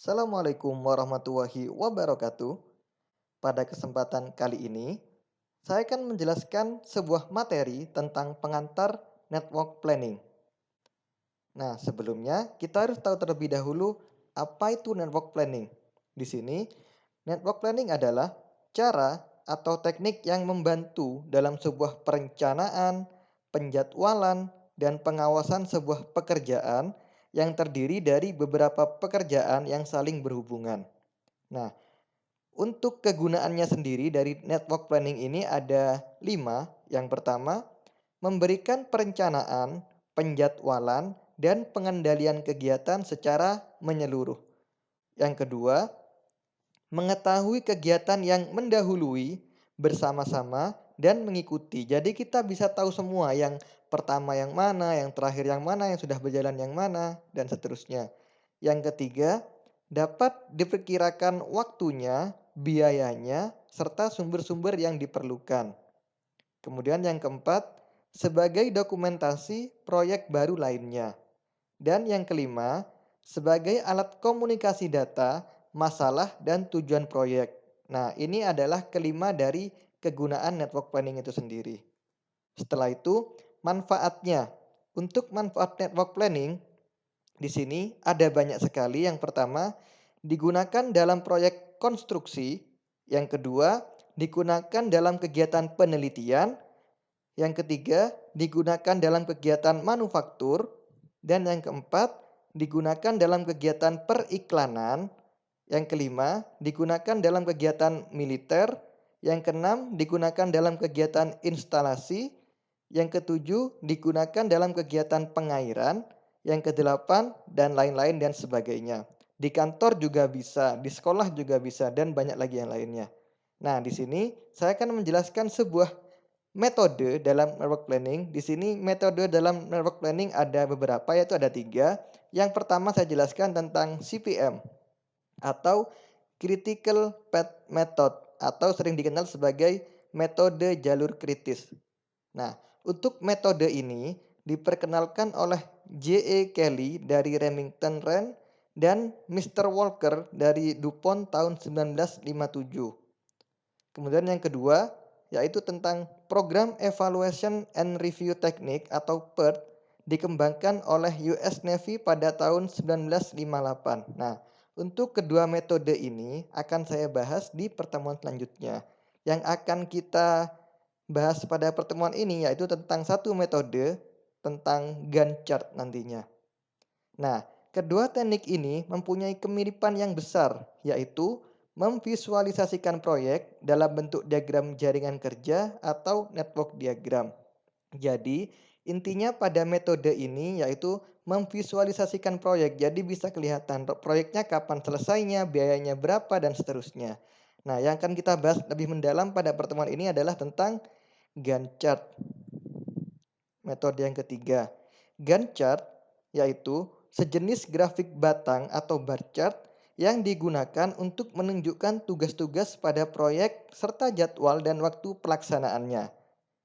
Assalamualaikum warahmatullahi wabarakatuh. Pada kesempatan kali ini, saya akan menjelaskan sebuah materi tentang pengantar network planning. Nah, sebelumnya kita harus tahu terlebih dahulu apa itu network planning. Di sini, network planning adalah cara atau teknik yang membantu dalam sebuah perencanaan, penjadwalan, dan pengawasan sebuah pekerjaan yang terdiri dari beberapa pekerjaan yang saling berhubungan. Nah, untuk kegunaannya sendiri dari network planning ini ada 5. Yang pertama, memberikan perencanaan, penjadwalan, dan pengendalian kegiatan secara menyeluruh. Yang kedua, mengetahui kegiatan yang mendahului bersama-sama dan mengikuti. Jadi kita bisa tahu semua yang pertama yang mana, yang terakhir yang mana, yang sudah berjalan yang mana, dan seterusnya. Yang ketiga, dapat diperkirakan waktunya, biayanya, serta sumber-sumber yang diperlukan. Kemudian yang keempat, sebagai dokumentasi proyek baru lainnya. Dan yang kelima, sebagai alat komunikasi data, masalah, dan tujuan proyek. Nah, ini adalah kelima dari kegunaan network planning itu sendiri. Setelah itu, manfaatnya. Untuk manfaat network planning, di sini ada banyak sekali. Yang pertama, digunakan dalam proyek konstruksi. Yang kedua, digunakan dalam kegiatan penelitian. Yang ketiga, digunakan dalam kegiatan manufaktur. Dan yang keempat, digunakan dalam kegiatan periklanan. Yang kelima, digunakan dalam kegiatan militer. Yang keenam, digunakan dalam kegiatan instalasi. Yang ketujuh, digunakan dalam kegiatan pengairan. Yang kedelapan, dan lain-lain dan sebagainya. Di kantor juga bisa, di sekolah juga bisa, dan banyak lagi yang lainnya. Nah, di sini saya akan menjelaskan sebuah metode dalam network planning. Di sini metode dalam network planning ada beberapa, yaitu ada 3. Yang pertama saya jelaskan tentang CPM atau Critical Path Method atau sering dikenal sebagai metode jalur kritis. Nah, untuk metode ini diperkenalkan oleh J.E. Kelly dari Remington Rand dan Mr. Walker dari DuPont tahun 1957. Kemudian yang kedua, yaitu tentang Program Evaluation and Review Technique atau PERT dikembangkan oleh US Navy pada tahun 1958. Nah, untuk kedua metode ini akan saya bahas di pertemuan selanjutnya. Yang akan kita bahas pada pertemuan ini yaitu tentang satu metode tentang Gantt chart nantinya. Nah, kedua teknik ini mempunyai kemiripan yang besar, yaitu memvisualisasikan proyek dalam bentuk diagram jaringan kerja atau network diagram. Jadi, intinya pada metode ini yaitu memvisualisasikan proyek. Jadi bisa kelihatan proyeknya kapan selesainya, biayanya berapa, dan seterusnya. Nah, yang akan kita bahas lebih mendalam pada pertemuan ini adalah tentang Gantt chart. Metode yang ketiga, Gantt chart yaitu sejenis grafik batang atau bar chart yang digunakan untuk menunjukkan tugas-tugas pada proyek serta jadwal dan waktu pelaksanaannya.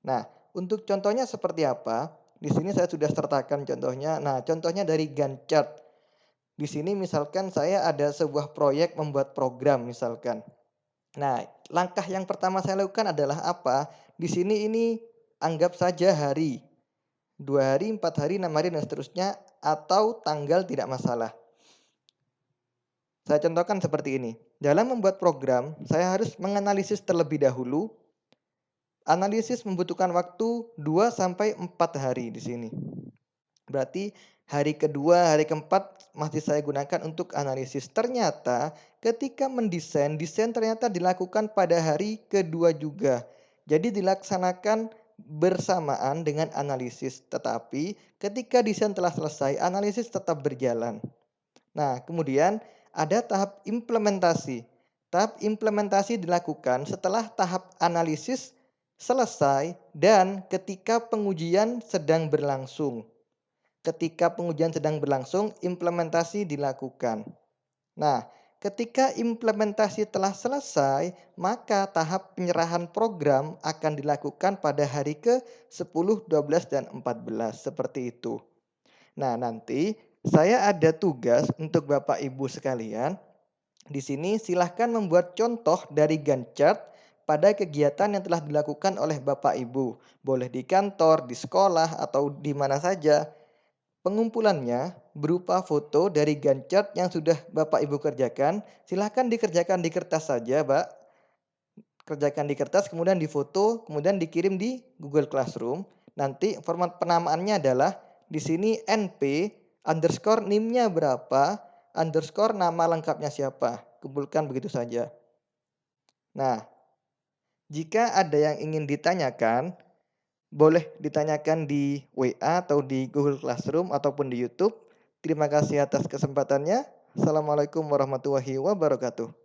Nah, untuk contohnya seperti apa? Di sini saya sudah sertakan contohnya. Nah, contohnya dari Gantt chart. Di sini misalkan saya ada sebuah proyek membuat program misalkan. Nah, langkah yang pertama saya lakukan adalah apa? Di sini ini anggap saja hari. 2 hari, 4 hari, 6 hari, dan seterusnya, atau tanggal tidak masalah. Saya contohkan seperti ini. Dalam membuat program, saya harus menganalisis terlebih dahulu. Analisis membutuhkan waktu 2 sampai 4 hari di sini. Berarti hari kedua, hari keempat masih saya gunakan untuk analisis. Ternyata ketika mendesain, desain ternyata dilakukan pada hari kedua juga. Jadi dilaksanakan bersamaan dengan analisis. Tetapi ketika desain telah selesai, analisis tetap berjalan. Nah, kemudian ada tahap implementasi. Tahap implementasi dilakukan setelah tahap analisis selesai dan ketika pengujian sedang berlangsung. Ketika pengujian sedang berlangsung, implementasi dilakukan. Nah, ketika implementasi telah selesai, maka tahap penyerahan program akan dilakukan pada hari ke-10, 12, dan 14. Seperti itu. Nah, nanti Saya ada tugas untuk Bapak Ibu sekalian. Di sini silahkan membuat contoh dari Gantt chart pada kegiatan yang telah dilakukan oleh Bapak Ibu. Boleh di kantor, di sekolah, atau di mana saja. Pengumpulannya berupa foto dari Gantt chart yang sudah Bapak Ibu kerjakan. Silahkan dikerjakan di kertas saja, Pak. Kerjakan di kertas, kemudian difoto, kemudian dikirim di Google Classroom. Nanti format penamaannya adalah di sini NP underscore NIM-nya berapa, underscore nama lengkapnya siapa. Kumpulkan begitu saja. Nah, jika ada yang ingin ditanyakan, boleh ditanyakan di WA atau di Google Classroom ataupun di YouTube. Terima kasih atas kesempatannya. Assalamualaikum warahmatullahi wabarakatuh.